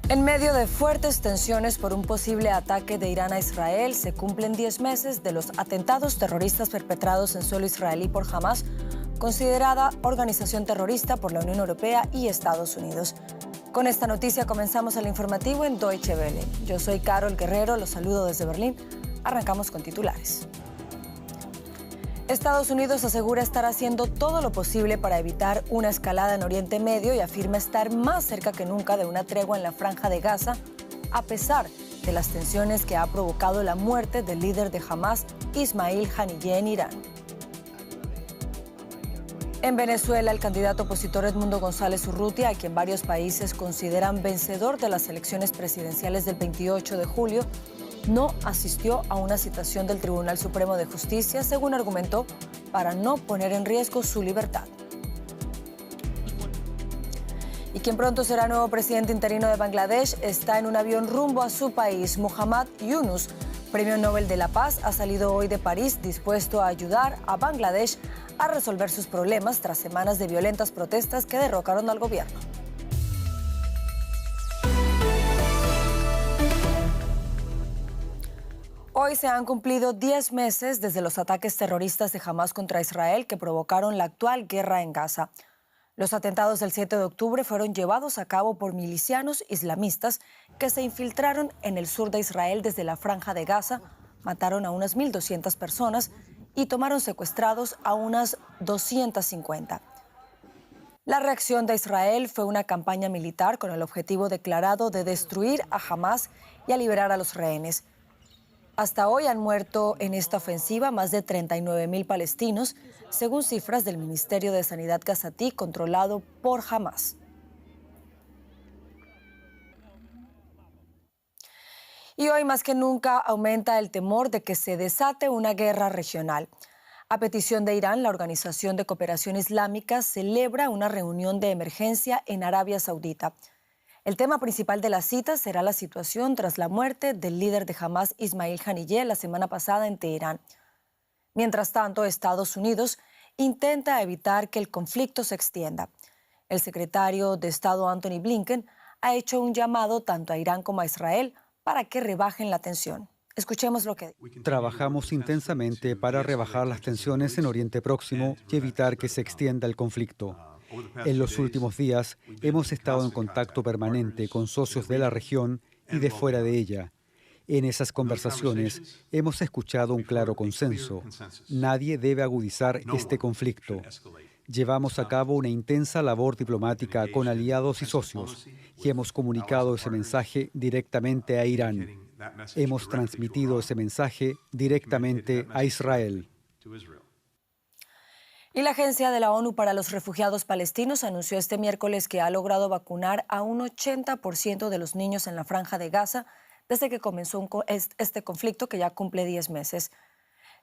En medio de fuertes tensiones por un posible ataque de Irán a Israel, se cumplen 10 meses de los atentados terroristas perpetrados en suelo israelí por Hamás, considerada organización terrorista por la Unión Europea y Estados Unidos. Con esta noticia comenzamos el informativo en Deutsche Welle. Yo soy Carol Guerrero, los saludo desde Berlín. Arrancamos con titulares. Estados Unidos asegura estar haciendo todo lo posible para evitar una escalada en Oriente Medio y afirma estar más cerca que nunca de una tregua en la Franja de Gaza, a pesar de las tensiones que ha provocado la muerte del líder de Hamás, Ismail Haniyeh, en Irán. En Venezuela, el candidato opositor Edmundo González Urrutia, a quien varios países consideran vencedor de las elecciones presidenciales del 28 de julio, no asistió a una citación del Tribunal Supremo de Justicia, según argumentó, para no poner en riesgo su libertad. Y quien pronto será nuevo presidente interino de Bangladesh está en un avión rumbo a su país. Muhammad Yunus, Premio Nobel de la Paz, ha salido hoy de París dispuesto a ayudar a Bangladesh a resolver sus problemas tras semanas de violentas protestas que derrocaron al gobierno. Hoy se han cumplido 10 meses desde los ataques terroristas de Hamás contra Israel que provocaron la actual guerra en Gaza. Los atentados del 7 de octubre fueron llevados a cabo por milicianos islamistas que se infiltraron en el sur de Israel desde la Franja de Gaza, mataron a unas 1.200 personas y tomaron secuestrados a unas 250. La reacción de Israel fue una campaña militar con el objetivo declarado de destruir a Hamás y a liberar a los rehenes. Hasta hoy han muerto en esta ofensiva más de 39.000 palestinos, según cifras del Ministerio de Sanidad gazatí, controlado por Hamás. Y hoy más que nunca aumenta el temor de que se desate una guerra regional. A petición de Irán, la Organización de Cooperación Islámica celebra una reunión de emergencia en Arabia Saudita. El tema principal de la cita será la situación tras la muerte del líder de Hamás, Ismail Haniyeh, la semana pasada en Teherán. Mientras tanto, Estados Unidos intenta evitar que el conflicto se extienda. El secretario de Estado Antony Blinken ha hecho un llamado tanto a Irán como a Israel para que rebajen la tensión. Escuchemos lo que dice. Trabajamos intensamente para rebajar las tensiones en Oriente Próximo y evitar que se extienda el conflicto. En los últimos días hemos estado en contacto permanente con socios de la región y de fuera de ella. En esas conversaciones hemos escuchado un claro consenso. Nadie debe agudizar este conflicto. Llevamos a cabo una intensa labor diplomática con aliados y socios y hemos comunicado ese mensaje directamente a Irán. Hemos transmitido ese mensaje directamente a Israel. Y la Agencia de la ONU para los Refugiados Palestinos anunció este miércoles que ha logrado vacunar a un 80% de los niños en la Franja de Gaza desde que comenzó este conflicto que ya cumple 10 meses.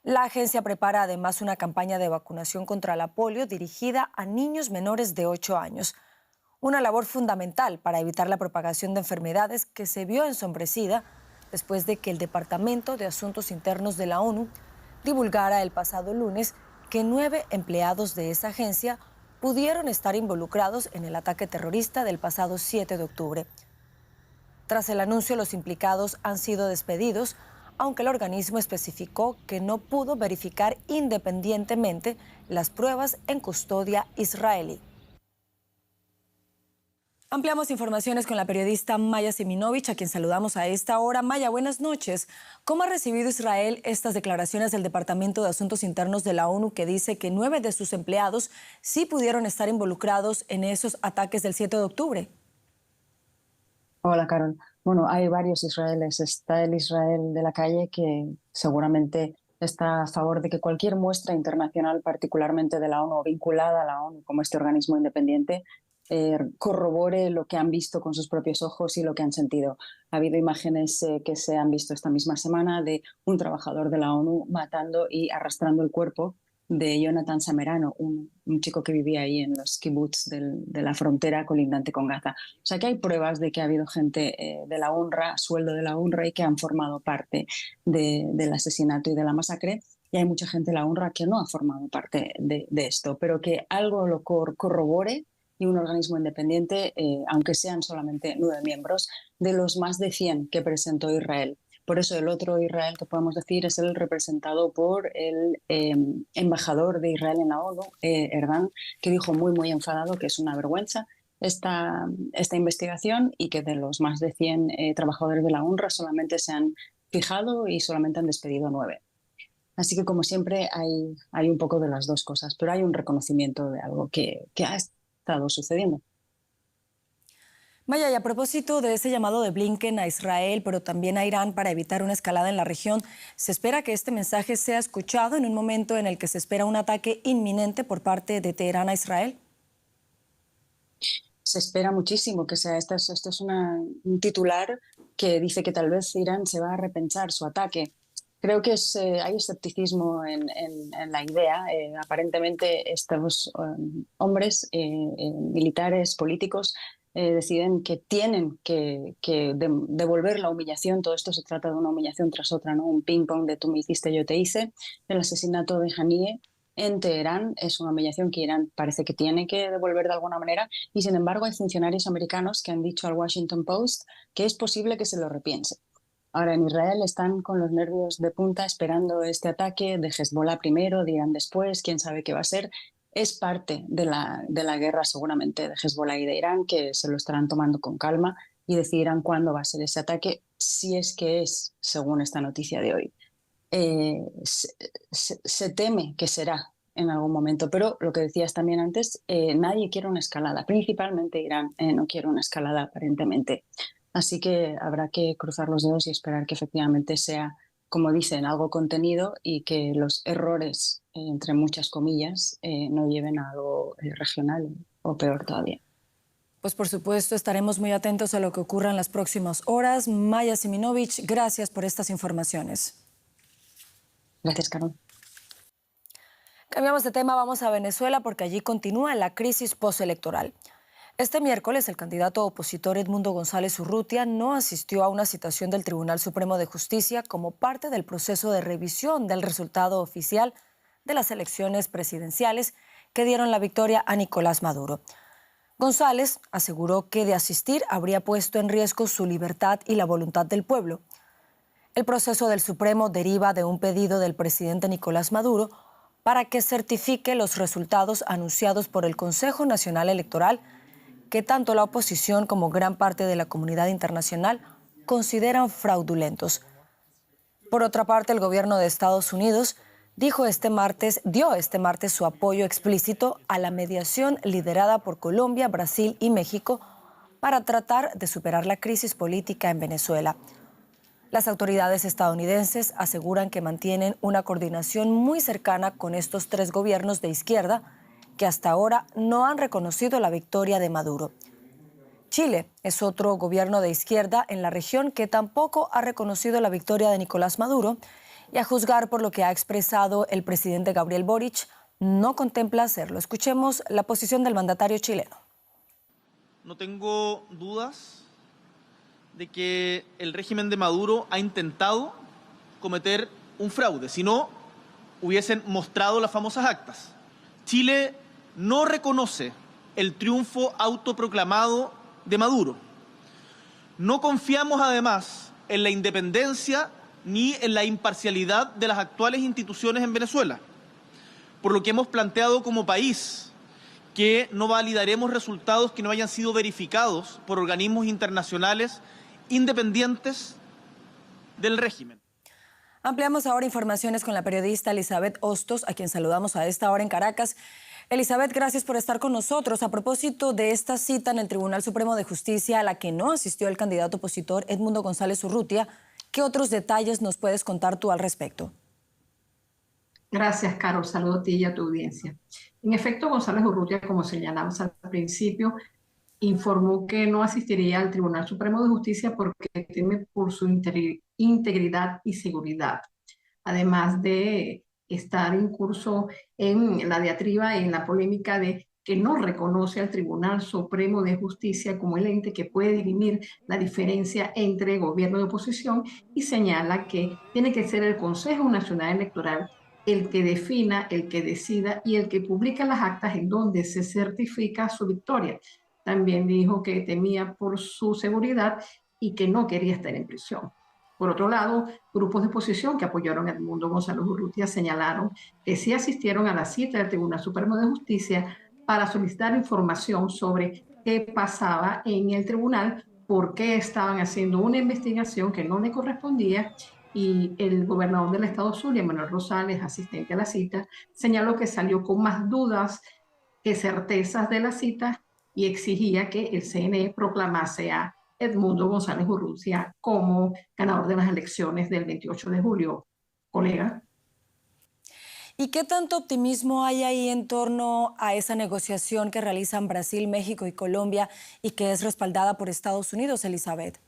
La agencia prepara además una campaña de vacunación contra la polio dirigida a niños menores de 8 años. Una labor fundamental para evitar la propagación de enfermedades que se vio ensombrecida después de que el Departamento de Asuntos Internos de la ONU divulgara el pasado lunes que 9 empleados de esa agencia pudieron estar involucrados en el ataque terrorista del pasado 7 de octubre. Tras el anuncio, los implicados han sido despedidos, aunque el organismo especificó que no pudo verificar independientemente las pruebas en custodia israelí. Ampliamos informaciones con la periodista Maya Siminovich, a quien saludamos a esta hora. Maya, buenas noches. ¿Cómo ha recibido Israel estas declaraciones del Departamento de Asuntos Internos de la ONU que dice que 9 de sus empleados sí pudieron estar involucrados en esos ataques del 7 de octubre? Hola, Carol. Bueno, hay varios Israeles. Está el Israel de la calle, que seguramente está a favor de que cualquier muestra internacional, particularmente de la ONU o vinculada a la ONU como este organismo independiente, corrobore lo que han visto con sus propios ojos y lo que han sentido. Ha habido imágenes que se han visto esta misma semana de un trabajador de la ONU matando y arrastrando el cuerpo de Jonathan Samerano, un chico que vivía ahí en los kibbutz de la frontera colindante con Gaza. O sea que hay pruebas de que ha habido gente de la UNRWA, sueldo de la UNRWA, y que han formado parte del asesinato y de la masacre. Y hay mucha gente de la UNRWA que no ha formado parte de esto, pero que algo lo corrobore y un organismo independiente, aunque sean solamente 9 miembros, de los más de 100 que presentó Israel. Por eso el otro Israel que podemos decir es el representado por el embajador de Israel en la ONU, Erdan, que dijo muy enfadado que es una vergüenza esta investigación y que de los más de 100 trabajadores de la UNRWA solamente se han fijado y solamente han despedido 9. Así que, como siempre, hay un poco de las dos cosas, pero hay un reconocimiento de algo que ha estado sucediendo. Maya, y a propósito de ese llamado de Blinken a Israel, pero también a Irán para evitar una escalada en la región, ¿se espera que este mensaje sea escuchado en un momento en el que se espera un ataque inminente por parte de Teherán a Israel? Se espera muchísimo que sea esto es un titular que dice que tal vez Irán se va a repensar su ataque. Creo que hay escepticismo en la idea. Aparentemente estos hombres militares, políticos, deciden que tienen que devolver la humillación. Todo esto se trata de una humillación tras otra, ¿no? Un ping-pong de tú me hiciste, yo te hice. El asesinato de Haniyeh en Teherán es una humillación que Irán parece que tiene que devolver de alguna manera, y sin embargo hay funcionarios americanos que han dicho al Washington Post que es posible que se lo repiense. Ahora, en Israel están con los nervios de punta esperando este ataque de Hezbollah primero, de Irán después, quién sabe qué va a ser. Es parte de la guerra seguramente de Hezbollah y de Irán, que se lo estarán tomando con calma y decidirán cuándo va a ser ese ataque, si es que es, según esta noticia de hoy. Se teme que será en algún momento, pero lo que decías también antes, nadie quiere una escalada, principalmente Irán no quiere una escalada aparentemente. Así que habrá que cruzar los dedos y esperar que efectivamente sea, como dicen, algo contenido y que los errores, entre muchas comillas, no lleven a algo regional o peor todavía. Pues por supuesto estaremos muy atentos a lo que ocurra en las próximas horas. Maya Siminovich, gracias por estas informaciones. Gracias, Carol. Cambiamos de tema, vamos a Venezuela porque allí continúa la crisis postelectoral. Este miércoles, el candidato opositor Edmundo González Urrutia no asistió a una citación del Tribunal Supremo de Justicia como parte del proceso de revisión del resultado oficial de las elecciones presidenciales que dieron la victoria a Nicolás Maduro. González aseguró que de asistir habría puesto en riesgo su libertad y la voluntad del pueblo. El proceso del Supremo deriva de un pedido del presidente Nicolás Maduro para que certifique los resultados anunciados por el Consejo Nacional Electoral, que tanto la oposición como gran parte de la comunidad internacional consideran fraudulentos. Por otra parte, el gobierno de Estados Unidos dio este martes su apoyo explícito a la mediación liderada por Colombia, Brasil y México para tratar de superar la crisis política en Venezuela. Las autoridades estadounidenses aseguran que mantienen una coordinación muy cercana con estos tres gobiernos de izquierda que hasta ahora no han reconocido la victoria de Maduro. Chile es otro gobierno de izquierda en la región que tampoco ha reconocido la victoria de Nicolás Maduro y, a juzgar por lo que ha expresado el presidente Gabriel Boric, no contempla hacerlo. Escuchemos la posición del mandatario chileno. No tengo dudas de que el régimen de Maduro ha intentado cometer un fraude, si no hubiesen mostrado las famosas actas. Chile no reconoce el triunfo autoproclamado de Maduro. No confiamos además en la independencia ni en la imparcialidad de las actuales instituciones en Venezuela, por lo que hemos planteado como país que no validaremos resultados que no hayan sido verificados por organismos internacionales independientes del régimen. Ampliamos ahora informaciones con la periodista Elizabeth Hostos, a quien saludamos a esta hora en Caracas. Elizabeth, gracias por estar con nosotros. A propósito de esta cita en el Tribunal Supremo de Justicia a la que no asistió el candidato opositor Edmundo González Urrutia, ¿qué otros detalles nos puedes contar tú al respecto? Gracias, Carol. Saludo a ti y a tu audiencia. En efecto, González Urrutia, como señalamos al principio, informó que no asistiría al Tribunal Supremo de Justicia porque teme por su integridad y seguridad, además de estar en curso en la diatriba, en la polémica de que no reconoce al Tribunal Supremo de Justicia como el ente que puede dirimir la diferencia entre gobierno y oposición, y señala que tiene que ser el Consejo Nacional Electoral el que defina, el que decida y el que publica las actas en donde se certifica su victoria. También dijo que temía por su seguridad y que no quería estar en prisión. Por otro lado, grupos de oposición que apoyaron a Edmundo González Urrutia señalaron que sí asistieron a la cita del Tribunal Supremo de Justicia para solicitar información sobre qué pasaba en el tribunal, por qué estaban haciendo una investigación que no le correspondía, y el gobernador del estado Zulia, Manuel Rosales, asistente a la cita, señaló que salió con más dudas que certezas de la cita y exigía que el CNE proclamase a Edmundo González Urrutia como ganador de las elecciones del 28 de julio. Colega. ¿Y qué tanto optimismo hay ahí en torno a esa negociación que realizan Brasil, México y Colombia y que es respaldada por Estados Unidos, Elizabeth?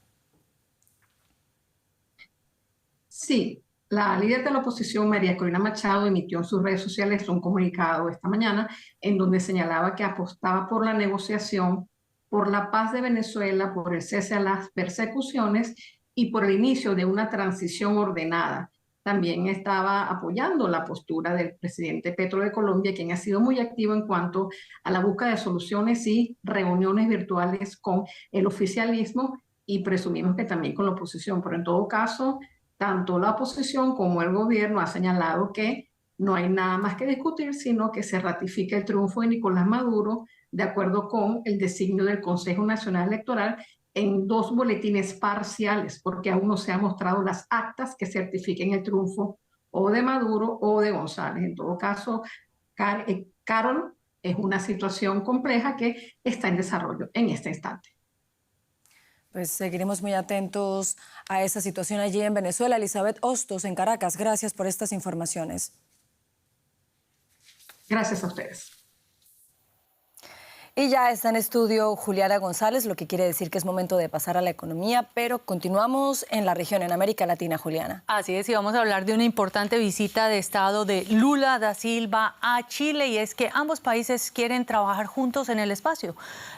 Sí, la líder de la oposición, María Corina Machado, emitió en sus redes sociales un comunicado esta mañana en donde señalaba que apostaba por la negociación, por la paz de Venezuela, por el cese a las persecuciones y por el inicio de una transición ordenada. También estaba apoyando la postura del presidente Petro de Colombia, quien ha sido muy activo en cuanto a la búsqueda de soluciones y reuniones virtuales con el oficialismo y presumimos que también con la oposición. Pero en todo caso, tanto la oposición como el gobierno ha señalado que no hay nada más que discutir, sino que se ratifica el triunfo de Nicolás Maduro de acuerdo con el designio del Consejo Nacional Electoral en 2 boletines parciales, porque aún no se han mostrado las actas que certifiquen el triunfo o de Maduro o de González. En todo caso, Carol, es una situación compleja que está en desarrollo en este instante. Pues seguiremos muy atentos a esa situación allí en Venezuela. Elizabeth Hostos, en Caracas, gracias por estas informaciones. Gracias a ustedes. Y ya está en estudio Juliana González, lo que quiere decir que es momento de pasar a la economía, pero continuamos en la región, en América Latina, Juliana. Así es, y vamos a hablar de una importante visita de Estado de Lula da Silva a Chile, y es que ambos países quieren trabajar juntos en el espacio.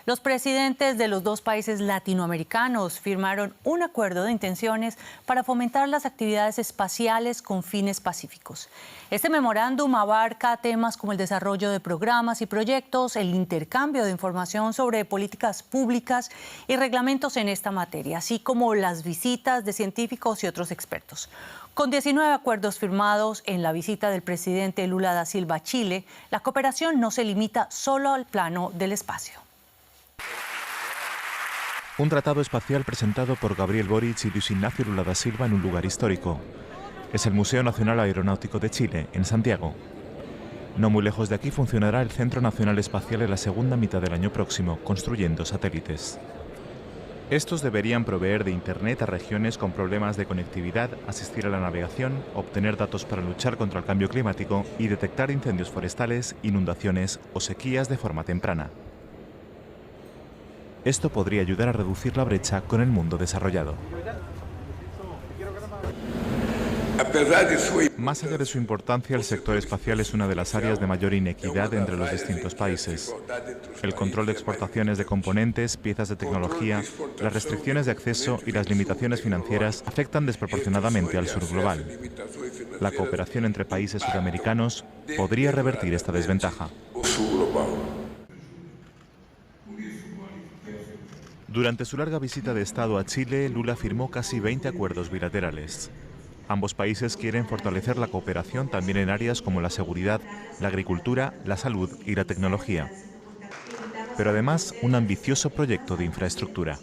Los presidentes de los 2 países latinoamericanos firmaron un acuerdo de intenciones para fomentar las actividades espaciales con fines pacíficos. Este memorándum abarca temas como el desarrollo de programas y proyectos, el intercambio de información sobre políticas públicas y reglamentos en esta materia, así como las visitas de científicos y otros expertos. Con 19 acuerdos firmados en la visita del presidente Lula da Silva a Chile, la cooperación no se limita solo al plano del espacio. Un tratado espacial presentado por Gabriel Boric y Luis Ignacio Lula da Silva en un lugar histórico. Es el Museo Nacional Aeronáutico de Chile, en Santiago. No muy lejos de aquí funcionará el Centro Nacional Espacial en la segunda mitad del año próximo, construyendo satélites. Estos deberían proveer de Internet a regiones con problemas de conectividad, asistir a la navegación, obtener datos para luchar contra el cambio climático y detectar incendios forestales, inundaciones o sequías de forma temprana. Esto podría ayudar a reducir la brecha con el mundo desarrollado. Más allá de su importancia, el sector espacial es una de las áreas de mayor inequidad entre los distintos países. El control de exportaciones de componentes, piezas de tecnología, las restricciones de acceso y las limitaciones financieras afectan desproporcionadamente al sur global. La cooperación entre países sudamericanos podría revertir esta desventaja. Durante su larga visita de Estado a Chile, Lula firmó casi 20 acuerdos bilaterales. Ambos países quieren fortalecer la cooperación también en áreas como la seguridad, la agricultura, la salud y la tecnología. Pero además, un ambicioso proyecto de infraestructura.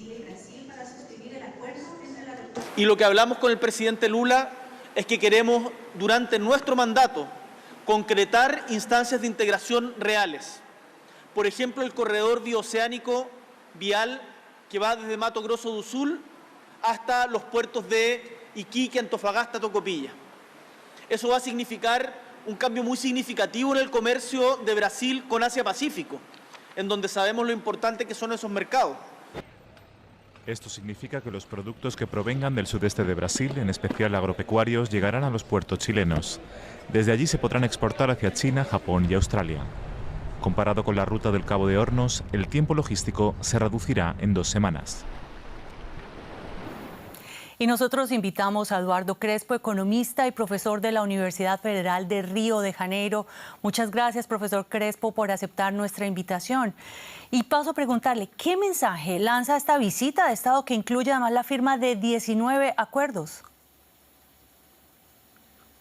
Y lo que hablamos con el presidente Lula es que queremos, durante nuestro mandato, concretar instancias de integración reales. Por ejemplo, el corredor bioceánico vial que va desde Mato Grosso do Sul hasta los puertos de Iquique, Antofagasta, Tocopilla. Eso va a significar un cambio muy significativo en el comercio de Brasil con Asia-Pacífico, en donde sabemos lo importante que son esos mercados. Esto significa que los productos que provengan del sudeste de Brasil, en especial agropecuarios, llegarán a los puertos chilenos. Desde allí se podrán exportar hacia China, Japón y Australia. Comparado con la ruta del Cabo de Hornos, el tiempo logístico se reducirá en 2 semanas. Y nosotros invitamos a Eduardo Crespo, economista y profesor de la Universidad Federal de Río de Janeiro. Muchas gracias, profesor Crespo, por aceptar nuestra invitación. Y paso a preguntarle, ¿qué mensaje lanza esta visita de Estado que incluye además la firma de 19 acuerdos?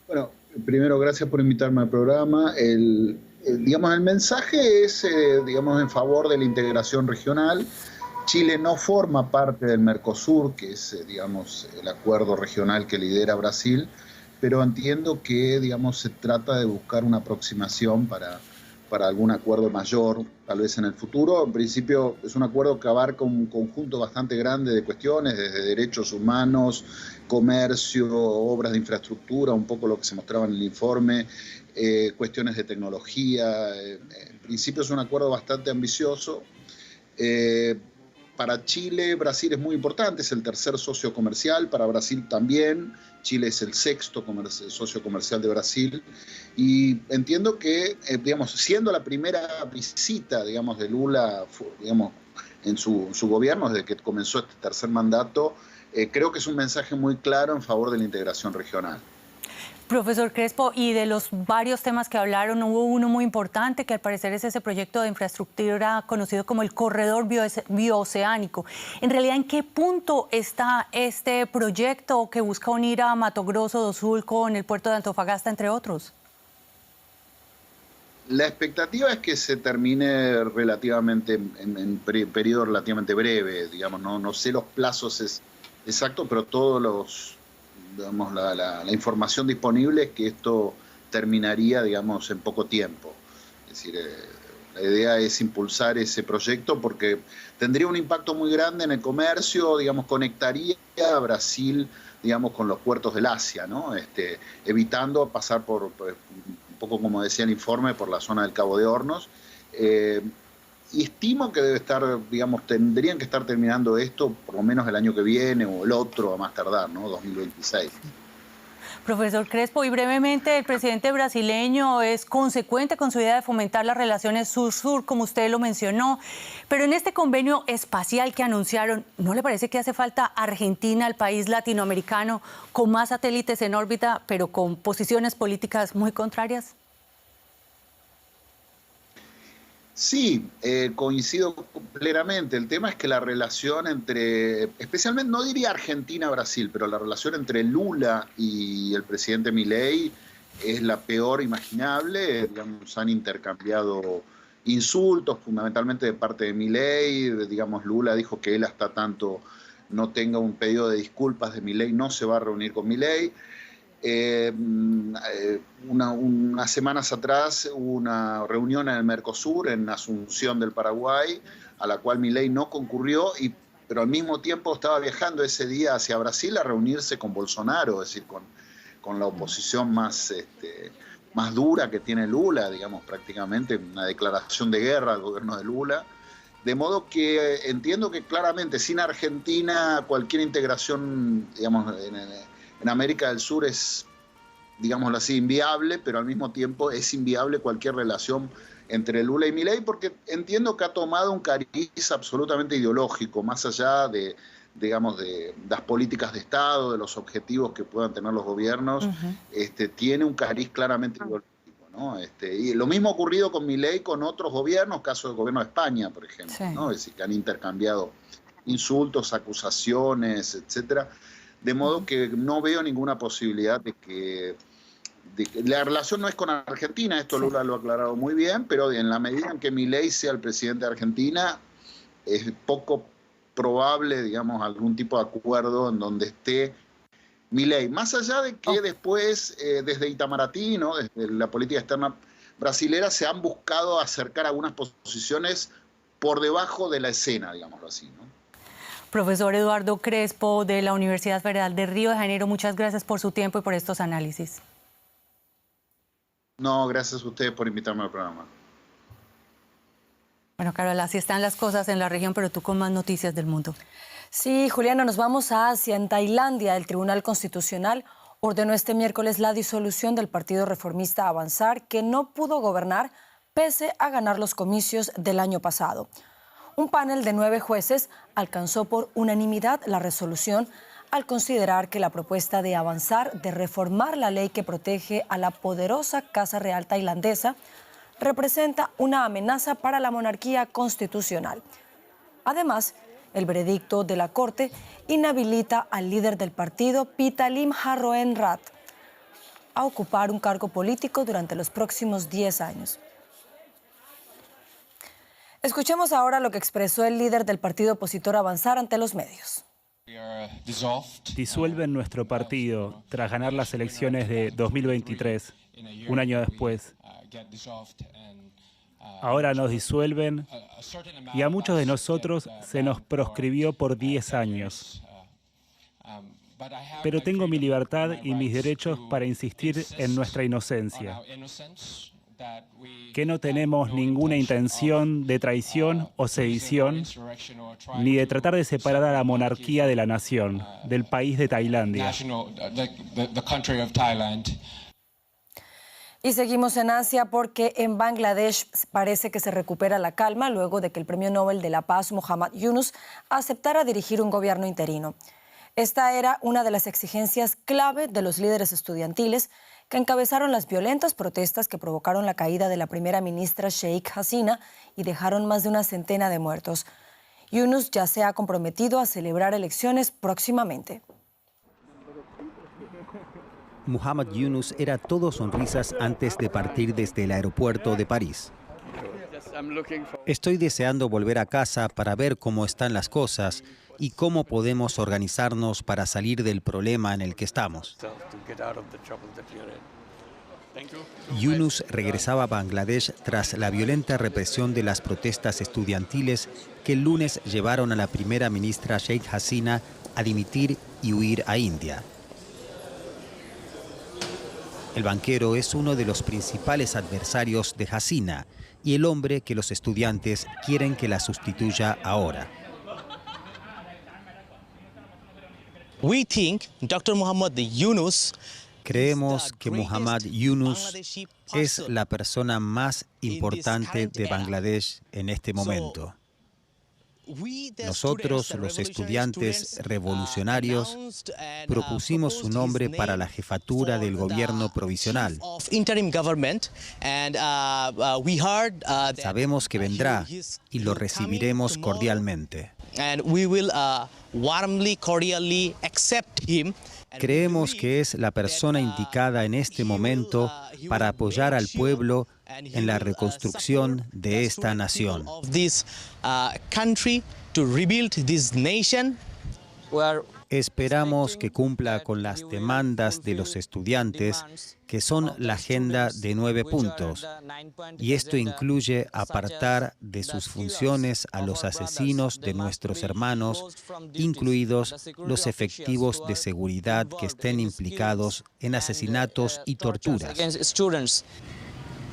Bueno, primero, gracias por invitarme al programa. El mensaje es, en favor de la integración regional. Chile no forma parte del Mercosur, que es, el acuerdo regional que lidera Brasil, pero entiendo que, se trata de buscar una aproximación para algún acuerdo mayor, tal vez en el futuro. En principio, es un acuerdo que abarca un conjunto bastante grande de cuestiones, desde derechos humanos, comercio, obras de infraestructura, un poco lo que se mostraba en el informe, cuestiones de tecnología. En principio, es un acuerdo bastante ambicioso. Para Chile, Brasil es muy importante, es el tercer socio comercial, para Brasil también. Chile es el sexto socio comercial de Brasil. Y entiendo que, siendo la primera visita, de Lula, en su gobierno, desde que comenzó este tercer mandato, creo que es un mensaje muy claro en favor de la integración regional. Profesor Crespo, y de los varios temas que hablaron, hubo uno muy importante que al parecer es ese proyecto de infraestructura conocido como el Corredor Bioceánico. En realidad, ¿en qué punto está este proyecto que busca unir a Mato Grosso do Sul con el puerto de Antofagasta, entre otros? La expectativa es que se termine relativamente en periodo relativamente breve, no sé los plazos exactos, pero todos la información disponible es que esto terminaría, en poco tiempo. Es decir, la idea es impulsar ese proyecto porque tendría un impacto muy grande en el comercio, conectaría a Brasil, con los puertos del Asia, ¿no? Evitando pasar por, un poco como decía el informe, por la zona del Cabo de Hornos. Y estimo que tendrían que estar terminando esto por lo menos el año que viene o el otro a más tardar, ¿no? 2026. Profesor Crespo, y brevemente, el presidente brasileño es consecuente con su idea de fomentar las relaciones sur-sur, como usted lo mencionó, pero en este convenio espacial que anunciaron, ¿no le parece que hace falta Argentina, el país latinoamericano, con más satélites en órbita, pero con posiciones políticas muy contrarias? Sí, coincido plenamente. El tema es que la relación especialmente, no diría Argentina-Brasil, pero la relación entre Lula y el presidente Milei es la peor imaginable. Han intercambiado insultos, fundamentalmente de parte de Milei. Lula dijo que él hasta tanto no tenga un pedido de disculpas de Milei no se va a reunir con Milei. Unas semanas atrás hubo una reunión en el Mercosur, en Asunción del Paraguay, a la cual Milei no concurrió, pero al mismo tiempo estaba viajando ese día hacia Brasil a reunirse con Bolsonaro, es decir, con la oposición más dura que tiene Lula, prácticamente una declaración de guerra al gobierno de Lula. De modo que entiendo que claramente sin Argentina cualquier integración, en América del Sur es, digámoslo así, inviable, pero al mismo tiempo es inviable cualquier relación entre Lula y Milei, porque entiendo que ha tomado un cariz absolutamente ideológico, más allá de las políticas de Estado, de los objetivos que puedan tener los gobiernos. Tiene un cariz claramente ideológico, ¿no? Y lo mismo ha ocurrido con Milei con otros gobiernos, caso del gobierno de España, por ejemplo, sí, ¿no? Es decir, que han intercambiado insultos, acusaciones, etcétera. De modo que no veo ninguna posibilidad de que la relación no es con Argentina, esto Lula lo ha aclarado muy bien, pero en la medida en que Milei sea el presidente de Argentina, es poco probable, algún tipo de acuerdo en donde esté Milei. Más allá de que después, desde Itamaraty, ¿no? Desde la política externa brasilera, se han buscado acercar algunas posiciones por debajo de la escena, digámoslo así, ¿no? Profesor Eduardo Crespo, de la Universidad Federal de Río de Janeiro, muchas gracias por su tiempo y por estos análisis. No, gracias a ustedes por invitarme al programa. Bueno, Carola, así están las cosas en la región, pero tú con más noticias del mundo. Sí, Juliana, nos vamos a Asia. En Tailandia, el Tribunal Constitucional ordenó este miércoles la disolución del Partido Reformista Avanzar, que no pudo gobernar pese a ganar los comicios del año pasado. Un panel de 9 jueces alcanzó por unanimidad la resolución al considerar que la propuesta de avanzar, de reformar la ley que protege a la poderosa Casa Real tailandesa, representa una amenaza para la monarquía constitucional. Además, el veredicto de la Corte inhabilita al líder del partido, Pitalim Harroen-Rat, a ocupar un cargo político durante los próximos 10 años. Escuchemos ahora lo que expresó el líder del partido opositor Avanzar ante los medios. Disuelven nuestro partido tras ganar las elecciones de 2023, un año después. Ahora nos disuelven y a muchos de nosotros se nos proscribió por 10 años. Pero tengo mi libertad y mis derechos para insistir en nuestra inocencia, que no tenemos ninguna intención de traición o sedición, ni de tratar de separar a la monarquía de la nación, del país de Tailandia. Y seguimos en Asia porque en Bangladesh parece que se recupera la calma luego de que el Premio Nobel de la Paz, Muhammad Yunus, aceptara dirigir un gobierno interino. Esta era una de las exigencias clave de los líderes estudiantiles que encabezaron las violentas protestas que provocaron la caída de la primera ministra Sheikh Hasina y dejaron más de una centena de muertos. Yunus ya se ha comprometido a celebrar elecciones próximamente. Muhammad Yunus era todo sonrisas antes de partir desde el aeropuerto de París. Estoy deseando volver a casa para ver cómo están las cosas y cómo podemos organizarnos para salir del problema en el que estamos. Yunus regresaba a Bangladesh tras la violenta represión de las protestas estudiantiles que el lunes llevaron a la primera ministra Sheikh Hasina a dimitir y huir a India. El banquero es uno de los principales adversarios de Hasina y el hombre que los estudiantes quieren que la sustituya ahora. Creemos que Muhammad Yunus es la persona más importante de Bangladesh en este momento. Nosotros, los estudiantes revolucionarios, propusimos su nombre para la jefatura del gobierno provisional. Sabemos que vendrá y lo recibiremos cordialmente. Creemos que es la persona indicada en este momento para apoyar al pueblo en la reconstrucción de esta nación. Esperamos que cumpla con las demandas de los estudiantes, que son la agenda de 9 puntos, y esto incluye apartar de sus funciones a los asesinos de nuestros hermanos, incluidos los efectivos de seguridad que estén implicados en asesinatos y torturas.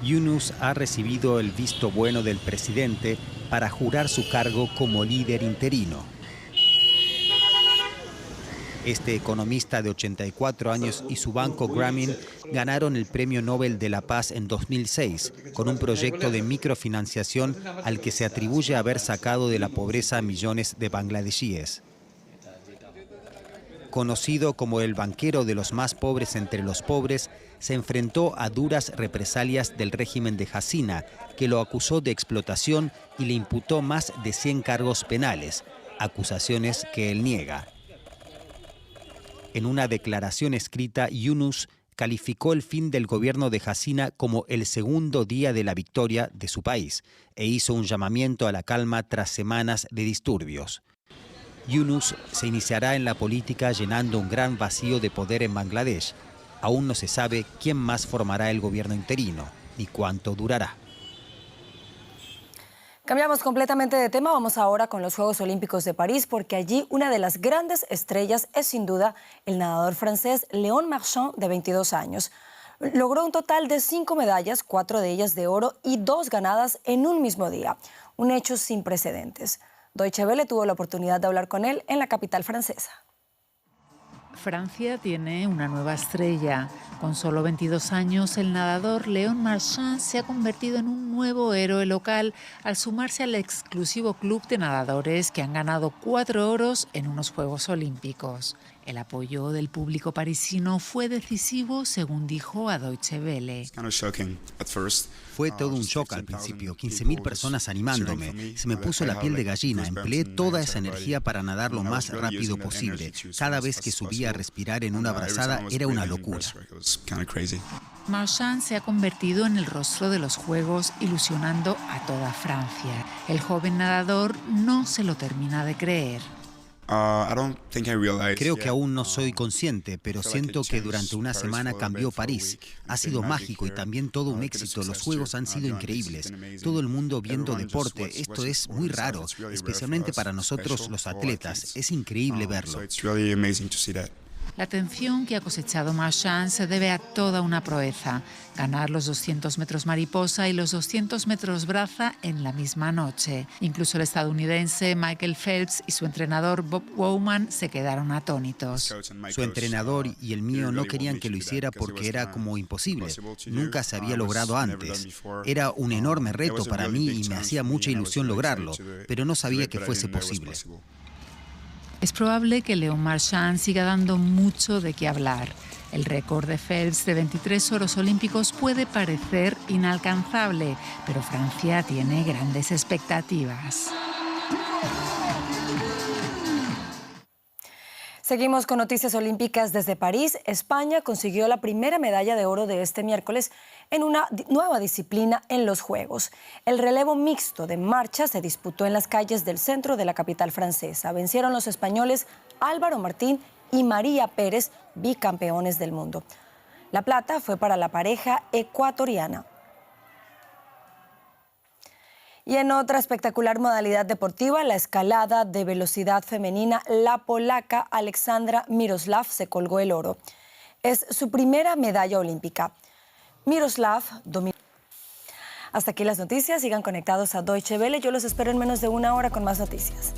Yunus ha recibido el visto bueno del presidente para jurar su cargo como líder interino. Este economista de 84 años y su banco Grameen ganaron el Premio Nobel de la Paz en 2006 con un proyecto de microfinanciación al que se atribuye haber sacado de la pobreza a millones de bangladesíes. Conocido como el banquero de los más pobres entre los pobres, se enfrentó a duras represalias del régimen de Hasina, que lo acusó de explotación y le imputó más de 100 cargos penales, acusaciones que él niega. En una declaración escrita, Yunus calificó el fin del gobierno de Hasina como el segundo día de la victoria de su país e hizo un llamamiento a la calma tras semanas de disturbios. Yunus se iniciará en la política llenando un gran vacío de poder en Bangladesh. Aún no se sabe quién más formará el gobierno interino ni cuánto durará. Cambiamos completamente de tema, vamos ahora con los Juegos Olímpicos de París, porque allí una de las grandes estrellas es sin duda el nadador francés Léon Marchand, de 22 años. Logró un total de 5 medallas, 4 de ellas de oro y 2 ganadas en un mismo día, un hecho sin precedentes. Deutsche Welle tuvo la oportunidad de hablar con él en la capital francesa. Francia tiene una nueva estrella. Con solo 22 años, el nadador Léon Marchand se ha convertido en un nuevo héroe local al sumarse al exclusivo club de nadadores que han ganado 4 oros en unos Juegos Olímpicos. El apoyo del público parisino fue decisivo, según dijo a Deutsche Welle. Fue todo un shock al principio, 15.000 personas animándome. Se me puso la piel de gallina, empleé toda esa energía para nadar lo más rápido posible. Cada vez que subía a respirar en una brazada era una locura. Marchand se ha convertido en el rostro de los Juegos, ilusionando a toda Francia. El joven nadador no se lo termina de creer. Creo que aún no soy consciente, pero siento que durante una semana cambió París. Ha sido mágico y también todo un éxito. Los Juegos han sido increíbles. Todo el mundo viendo deporte. Esto es muy raro, especialmente para nosotros los atletas. Es increíble verlo. La atención que ha cosechado Marchand se debe a toda una proeza: ganar los 200 metros mariposa y los 200 metros braza en la misma noche. Incluso el estadounidense Michael Phelps y su entrenador Bob Bowman se quedaron atónitos. Su entrenador y el mío no querían que lo hiciera porque era como imposible. Nunca se había logrado antes. Era un enorme reto para mí y me hacía mucha ilusión lograrlo, pero no sabía que fuese posible. Es probable que Léon Marchand siga dando mucho de qué hablar. El récord de Phelps de 23 oros olímpicos puede parecer inalcanzable, pero Francia tiene grandes expectativas. Seguimos con noticias olímpicas desde París. España consiguió la primera medalla de oro de este miércoles en una nueva disciplina en los Juegos. El relevo mixto de marcha se disputó en las calles del centro de la capital francesa. Vencieron los españoles Álvaro Martín y María Pérez, bicampeones del mundo. La plata fue para la pareja ecuatoriana. Y en otra espectacular modalidad deportiva, la escalada de velocidad femenina, la polaca Alexandra Miroslav se colgó el oro. Es su primera medalla olímpica. Miroslav dominó. Hasta aquí las noticias. Sigan conectados a Deutsche Welle. Yo los espero en menos de una hora con más noticias.